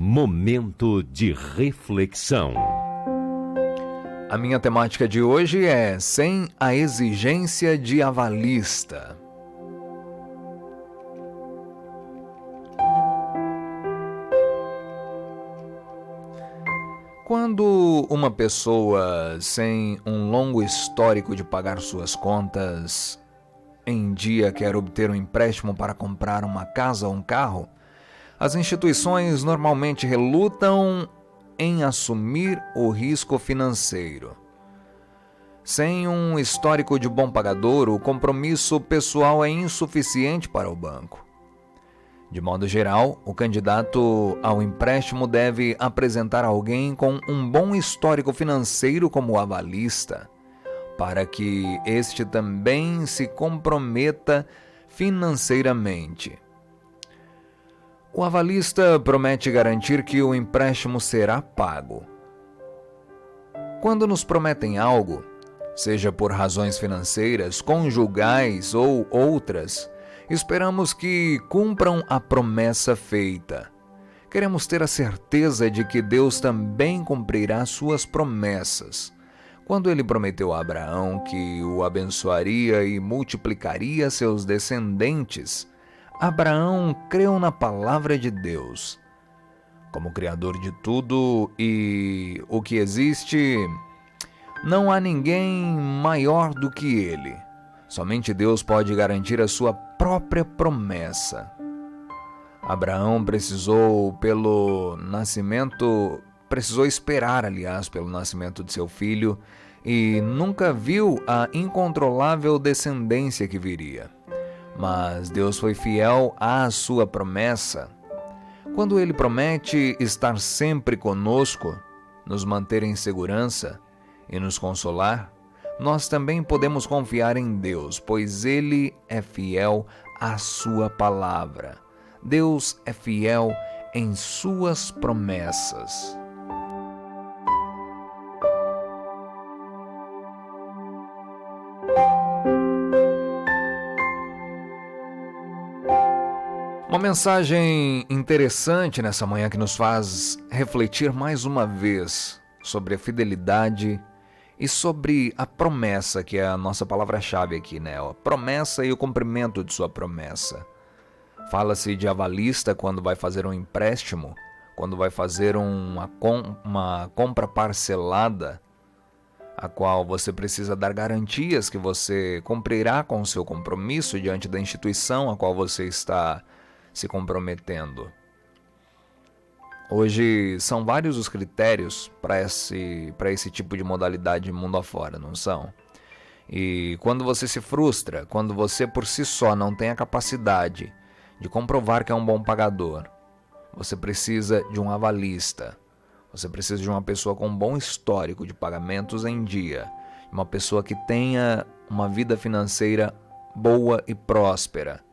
Momento de reflexão. A minha temática de hoje é sem a exigência de avalista. Quando uma pessoa sem um longo histórico de pagar suas contas em dia quer obter um empréstimo para comprar uma casa ou um carro, as instituições normalmente relutam em assumir o risco financeiro. Sem um histórico de bom pagador, o compromisso pessoal é insuficiente para o banco. De modo geral, o candidato ao empréstimo deve apresentar alguém com um bom histórico financeiro como avalista, para que este também se comprometa financeiramente. O avalista promete garantir que o empréstimo será pago. Quando nos prometem algo, seja por razões financeiras, conjugais ou outras, esperamos que cumpram a promessa feita. Queremos ter a certeza de que Deus também cumprirá suas promessas. Quando ele prometeu a Abraão que o abençoaria e multiplicaria seus descendentes, Abraão creu na palavra de Deus. Como Criador de tudo e o que existe, não há ninguém maior do que ele. Somente Deus pode garantir a sua própria promessa. Abraão precisou esperar, pelo nascimento de seu filho e nunca viu a incontrolável descendência que viria. Mas Deus foi fiel à sua promessa. Quando Ele promete estar sempre conosco, nos manter em segurança e nos consolar, nós também podemos confiar em Deus, pois Ele é fiel à sua palavra. Deus é fiel em suas promessas. Uma mensagem interessante nessa manhã que nos faz refletir mais uma vez sobre a fidelidade e sobre a promessa, que é a nossa palavra-chave aqui, né? A promessa e o cumprimento de sua promessa. Fala-se de avalista quando vai fazer um empréstimo, quando vai fazer uma compra parcelada, a qual você precisa dar garantias que você cumprirá com o seu compromisso diante da instituição a qual você está se comprometendo. Hoje são vários os critérios para esse tipo de modalidade mundo afora, não são? E quando você se frustra, quando você por si só não tem a capacidade de comprovar que é um bom pagador, você precisa de um avalista, você precisa de uma pessoa com um bom histórico de pagamentos em dia, uma pessoa que tenha uma vida financeira boa e próspera,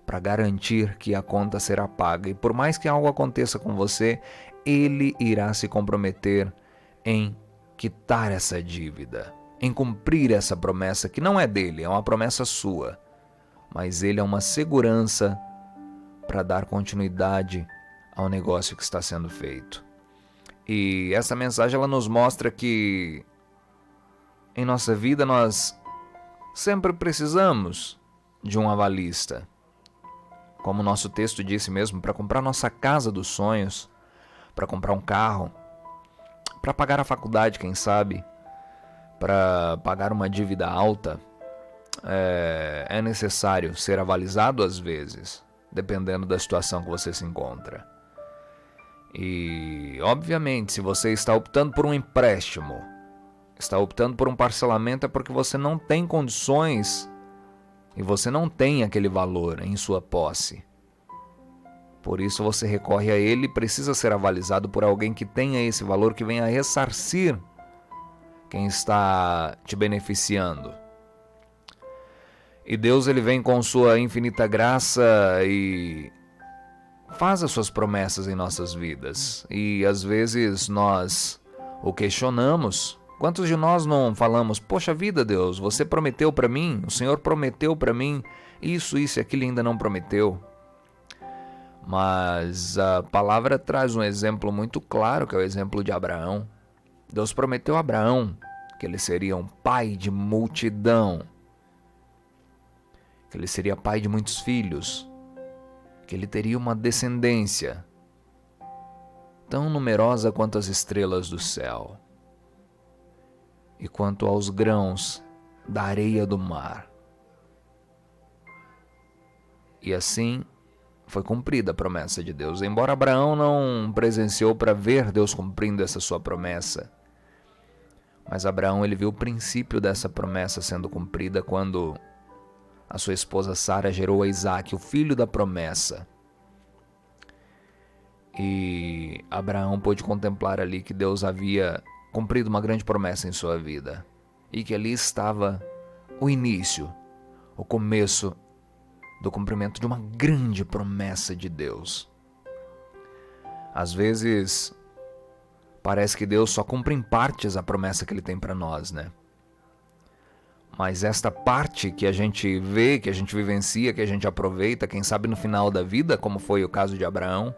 para garantir que a conta será paga. E por mais que algo aconteça com você, ele irá se comprometer em quitar essa dívida, em cumprir essa promessa que não é dele, é uma promessa sua. Mas ele é uma segurança para dar continuidade ao negócio que está sendo feito. E essa mensagem ela nos mostra que em nossa vida nós sempre precisamos de um avalista. Como o nosso texto disse mesmo, para comprar nossa casa dos sonhos, para comprar um carro, para pagar a faculdade, quem sabe, para pagar uma dívida alta, é necessário ser avalizado às vezes, dependendo da situação que você se encontra. E, obviamente, se você está optando por um empréstimo, está optando por um parcelamento, é porque você não tem condições e você não tem aquele valor em sua posse. Por isso você recorre a ele e precisa ser avalizado por alguém que tenha esse valor, que venha a ressarcir quem está te beneficiando. E Deus ele vem com sua infinita graça e faz as suas promessas em nossas vidas. E às vezes nós o questionamos. Quantos de nós não falamos, poxa vida, Deus, você prometeu para mim, o Senhor prometeu para mim, isso e aquilo ainda não prometeu. Mas a palavra traz um exemplo muito claro, que é o exemplo de Abraão. Deus prometeu a Abraão que ele seria um pai de multidão, que ele seria pai de muitos filhos, que ele teria uma descendência tão numerosa quanto as estrelas do céu e quanto aos grãos da areia do mar. E assim foi cumprida a promessa de Deus. Embora Abraão não presenciou para ver Deus cumprindo essa sua promessa, mas Abraão ele viu o princípio dessa promessa sendo cumprida quando a sua esposa Sara gerou a Isaque, o filho da promessa. E Abraão pôde contemplar ali que Deus havia cumprido uma grande promessa em sua vida e que ali estava o início, o começo do cumprimento de uma grande promessa de Deus. Às vezes, parece que Deus só cumpre em partes a promessa que Ele tem para nós, né? Mas esta parte que a gente vê, que a gente vivencia, que a gente aproveita, quem sabe no final da vida, como foi o caso de Abraão,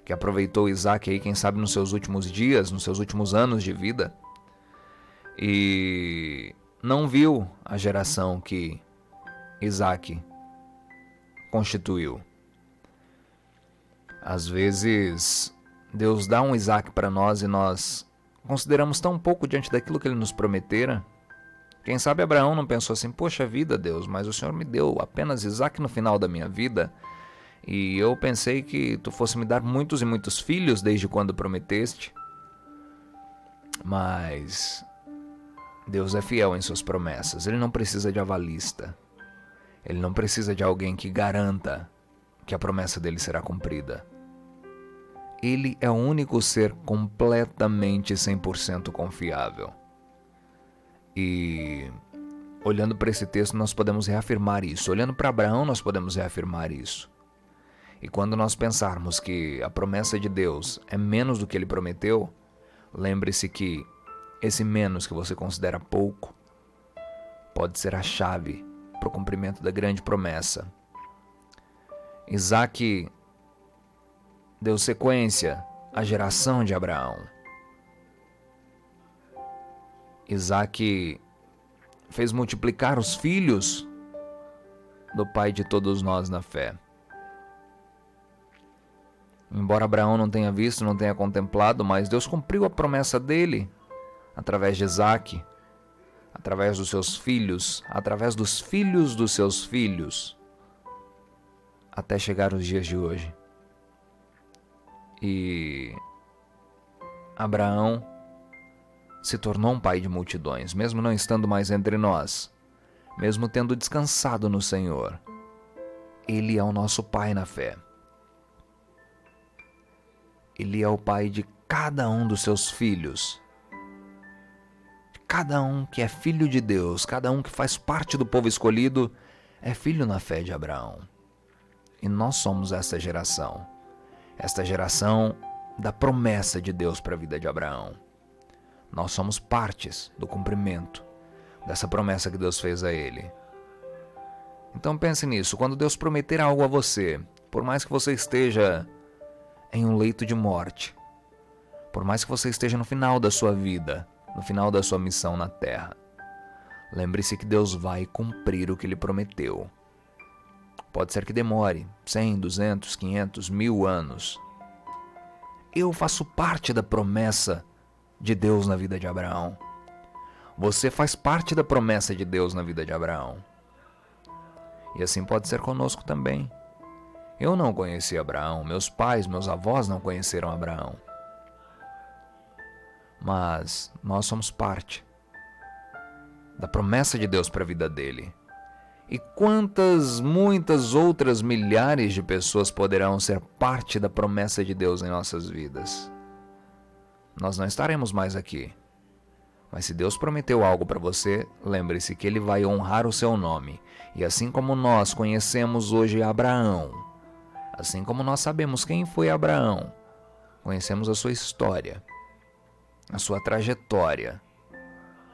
que aproveitou Isaque aí, quem sabe nos seus últimos dias, nos seus últimos anos de vida, e não viu a geração que Isaque constituiu. Às vezes, Deus dá um Isaque para nós e nós consideramos tão pouco diante daquilo que Ele nos prometera. Quem sabe Abraão não pensou assim, poxa vida, Deus, mas o Senhor me deu apenas Isaque no final da minha vida, e eu pensei que Tu fosse me dar muitos e muitos filhos desde quando prometeste. Mas Deus é fiel em suas promessas. Ele não precisa de avalista. Ele não precisa de alguém que garanta que a promessa dele será cumprida. Ele é o único ser completamente 100% confiável. E olhando para esse texto nós podemos reafirmar isso. Olhando para Abraão nós podemos reafirmar isso. E quando nós pensarmos que a promessa de Deus é menos do que Ele prometeu, lembre-se que esse menos que você considera pouco pode ser a chave para o cumprimento da grande promessa. Isaque deu sequência à geração de Abraão. Isaque fez multiplicar os filhos do pai de todos nós na fé. Embora Abraão não tenha visto, não tenha contemplado, mas Deus cumpriu a promessa dele através de Isaque, através dos seus filhos, através dos filhos dos seus filhos, até chegar os dias de hoje. E Abraão se tornou um pai de multidões, mesmo não estando mais entre nós, mesmo tendo descansado no Senhor. Ele é o nosso pai na fé. Ele é o pai de cada um dos seus filhos. Cada um que é filho de Deus, cada um que faz parte do povo escolhido, é filho na fé de Abraão. E nós somos esta geração da promessa de Deus para a vida de Abraão. Nós somos partes do cumprimento dessa promessa que Deus fez a ele. Então pense nisso, quando Deus prometer algo a você, por mais que você esteja em um leito de morte, por mais que você esteja no final da sua vida, no final da sua missão na terra, lembre-se que Deus vai cumprir o que Ele prometeu. Pode ser que demore 100, 200, 500, 1000 anos. Eu faço parte da promessa de Deus na vida de Abraão. Você faz parte da promessa de Deus na vida de Abraão. E assim pode ser conosco também. Eu não conheci Abraão, meus pais, meus avós não conheceram Abraão. Mas nós somos parte da promessa de Deus para a vida dele. E quantas, muitas outras milhares de pessoas poderão ser parte da promessa de Deus em nossas vidas? Nós não estaremos mais aqui. Mas se Deus prometeu algo para você, lembre-se que Ele vai honrar o seu nome. E assim como nós conhecemos hoje Abraão, assim como nós sabemos quem foi Abraão, conhecemos a sua história, a sua trajetória,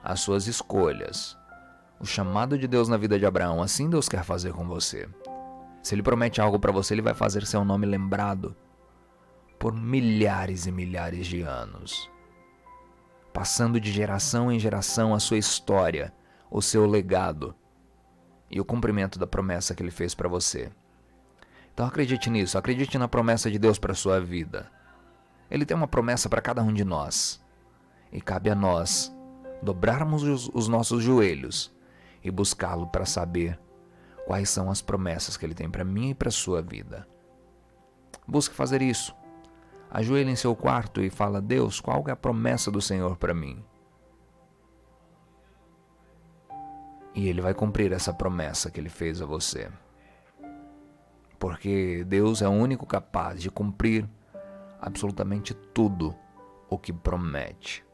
as suas escolhas, o chamado de Deus na vida de Abraão, assim Deus quer fazer com você. Se Ele promete algo para você, Ele vai fazer seu nome lembrado por milhares e milhares de anos, passando de geração em geração a sua história, o seu legado e o cumprimento da promessa que Ele fez para você. Então acredite nisso, acredite na promessa de Deus para a sua vida. Ele tem uma promessa para cada um de nós. E cabe a nós dobrarmos os nossos joelhos e buscá-lo para saber quais são as promessas que Ele tem para mim e para a sua vida. Busque fazer isso. Ajoelhe em seu quarto e fala: Deus, qual é a promessa do Senhor para mim? E Ele vai cumprir essa promessa que Ele fez a você. Porque Deus é o único capaz de cumprir absolutamente tudo o que promete.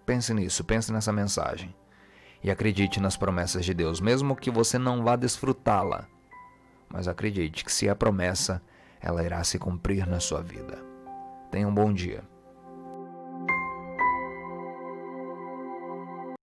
Pense nisso, pense nessa mensagem. E acredite nas promessas de Deus, mesmo que você não vá desfrutá-la. Mas acredite que se é promessa, ela irá se cumprir na sua vida. Tenha um bom dia.